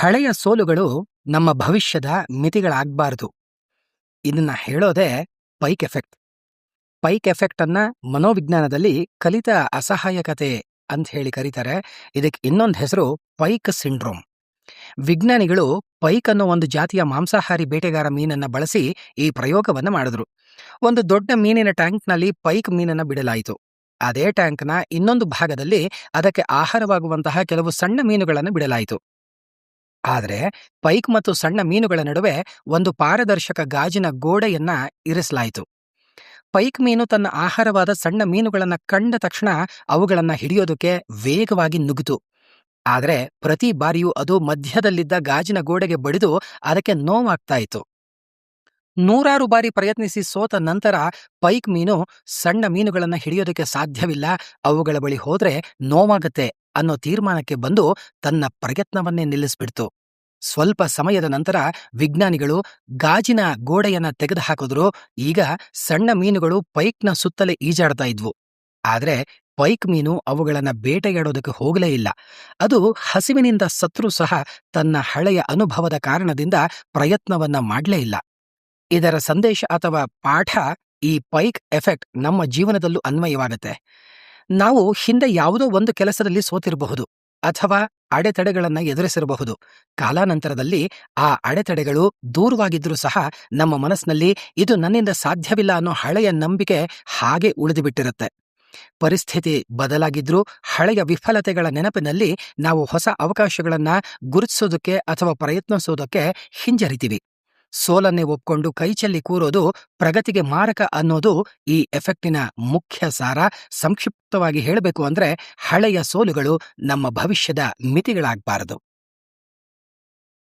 ಹಳೆಯ ಸೋಲುಗಳು ನಮ್ಮ ಭವಿಷ್ಯದ ಮಿತಿಗಳಾಗಬಾರದು. ಇದನ್ನ ಹೇಳೋದೇ ಪೈಕ್ ಎಫೆಕ್ಟ್. ಪೈಕ್ ಎಫೆಕ್ಟ್ ಅನ್ನ ಮನೋವಿಜ್ಞಾನದಲ್ಲಿ ಕಲಿತ ಅಸಹಾಯಕತೆ ಅಂತ ಹೇಳಿ ಕರೀತಾರೆ. ಇದಕ್ಕೆ ಇನ್ನೊಂದು ಹೆಸರು ಪೈಕ್ ಸಿಂಡ್ರೋಮ್. ವಿಜ್ಞಾನಿಗಳು ಪೈಕ್ ಅನ್ನೋ ಒಂದು ಜಾತಿಯ ಮಾಂಸಾಹಾರಿ ಬೇಟೆಗಾರ ಮೀನನ್ನ ಬಳಸಿ ಈ ಪ್ರಯೋಗವನ್ನ ಮಾಡಿದ್ರು. ಒಂದು ದೊಡ್ಡ ಮೀನಿನ ಟ್ಯಾಂಕ್ನಲ್ಲಿ ಪೈಕ್ ಮೀನನ್ನ ಬಿಡಲಾಯಿತು. ಅದೇ ಟ್ಯಾಂಕ್ನ ಇನ್ನೊಂದು ಭಾಗದಲ್ಲಿ ಅದಕ್ಕೆ ಆಹಾರವಾಗುವಂತಹ ಕೆಲವು ಸಣ್ಣ ಮೀನುಗಳನ್ನು ಬಿಡಲಾಯಿತು. ಆದರೆ ಪೈಕ್ ಮತ್ತು ಸಣ್ಣ ಮೀನುಗಳ ನಡುವೆ ಒಂದು ಪಾರದರ್ಶಕ ಗಾಜಿನ ಗೋಡೆಯನ್ನ ಇರಿಸಲಾಯಿತು. ಪೈಕ್ ಮೀನು ತನ್ನ ಆಹಾರವಾದ ಸಣ್ಣ ಮೀನುಗಳನ್ನ ಕಂಡ ತಕ್ಷಣ ಅವುಗಳನ್ನ ಹಿಡಿಯೋದಕ್ಕೆ ವೇಗವಾಗಿ ನುಗ್ಗಿತು. ಆದರೆ ಪ್ರತಿ ಬಾರಿಯೂ ಅದು ಮಧ್ಯದಲ್ಲಿದ್ದ ಗಾಜಿನ ಗೋಡೆಗೆ ಬಡಿದು ಅದಕ್ಕೆ ನೋವಾಗ್ತಾ ಇತ್ತು. ನೂರಾರು ಬಾರಿ ಪ್ರಯತ್ನಿಸಿ ಸೋತ ನಂತರ ಪೈಕ್ ಮೀನು ಸಣ್ಣ ಮೀನುಗಳನ್ನ ಹಿಡಿಯೋದಕ್ಕೆ ಸಾಧ್ಯವಿಲ್ಲ, ಅವುಗಳ ಬಳಿ ಹೋದ್ರೆ ನೋವಾಗತ್ತೆ ಅನ್ನೋ ತೀರ್ಮಾನಕ್ಕೆ ಬಂದು ತನ್ನ ಪ್ರಯತ್ನವನ್ನೇ ನಿಲ್ಲಿಸ್ಬಿಡ್ತು. ಸ್ವಲ್ಪ ಸಮಯದ ನಂತರ ವಿಜ್ಞಾನಿಗಳು ಗಾಜಿನ ಗೋಡೆಯನ್ನ ತೆಗೆದುಹಾಕಿದ್ರು. ಈಗ ಸಣ್ಣ ಮೀನುಗಳು ಪೈಕ್ನ ಸುತ್ತಲೇ ಈಜಾಡ್ತಾ ಇದ್ವು. ಆದ್ರೆ ಪೈಕ್ ಮೀನು ಅವುಗಳನ್ನ ಬೇಟೆಯಾಡೋದಕ್ಕೆ ಹೋಗಲೇ ಇಲ್ಲ. ಅದು ಹಸಿವಿನಿಂದ ಸತ್ರೂ ಸಹ ತನ್ನ ಹಳೆಯ ಅನುಭವದ ಕಾರಣದಿಂದ ಪ್ರಯತ್ನವನ್ನ ಮಾಡಲೇ ಇಲ್ಲ. ಇದರ ಸಂದೇಶ ಅಥವಾ ಪಾಠ, ಈ ಪೈಕ್ ಎಫೆಕ್ಟ್ ನಮ್ಮ ಜೀವನದಲ್ಲೂ ಅನ್ವಯವಾಗುತ್ತೆ. ನಾವು ಹಿಂದೆ ಯಾವುದೋ ಒಂದು ಕೆಲಸದಲ್ಲಿ ಸೋತಿರಬಹುದು ಅಥವಾ ಅಡೆತಡೆಗಳನ್ನ ಎದುರಿಸಿರಬಹುದು. ಕಾಲಾನಂತರದಲ್ಲಿ ಆ ಅಡೆತಡೆಗಳು ದೂರವಾಗಿದ್ರೂ ಸಹ ನಮ್ಮ ಮನಸ್ಸಿನಲ್ಲಿ ಇದು ನನ್ನಿಂದ ಸಾಧ್ಯವಿಲ್ಲ ಅನ್ನೋ ಹಳೆಯ ನಂಬಿಕೆ ಹಾಗೆ ಉಳಿದುಬಿಟ್ಟಿರುತ್ತೆ. ಪರಿಸ್ಥಿತಿ ಬದಲಾಗಿದ್ರೂ ಹಳೆಯ ವಿಫಲತೆಗಳ ನೆನಪಿನಲ್ಲಿ ನಾವು ಹೊಸ ಅವಕಾಶಗಳನ್ನ ಗುರುತಿಸೋದಕ್ಕೆ ಅಥವಾ ಪ್ರಯತ್ನಿಸೋದಕ್ಕೆ ಹಿಂಜರಿತೀವಿ. ಸೋಲನ್ನೇ ಒಪ್ಕೊಂಡು ಕೈಚೆಲ್ಲಿ ಕೂರೋದು ಪ್ರಗತಿಗೆ ಮಾರಕ ಅನ್ನೋದು ಈ ಎಫೆಕ್ಟಿನ ಮುಖ್ಯ ಸಾರ. ಸಂಕ್ಷಿಪ್ತವಾಗಿ ಹೇಳಬೇಕು ಅಂದ್ರೆ, ಹಳೆಯ ಸೋಲುಗಳು ನಮ್ಮ ಭವಿಷ್ಯದ ಮಿತಿಗಳಾಗಬಾರದು.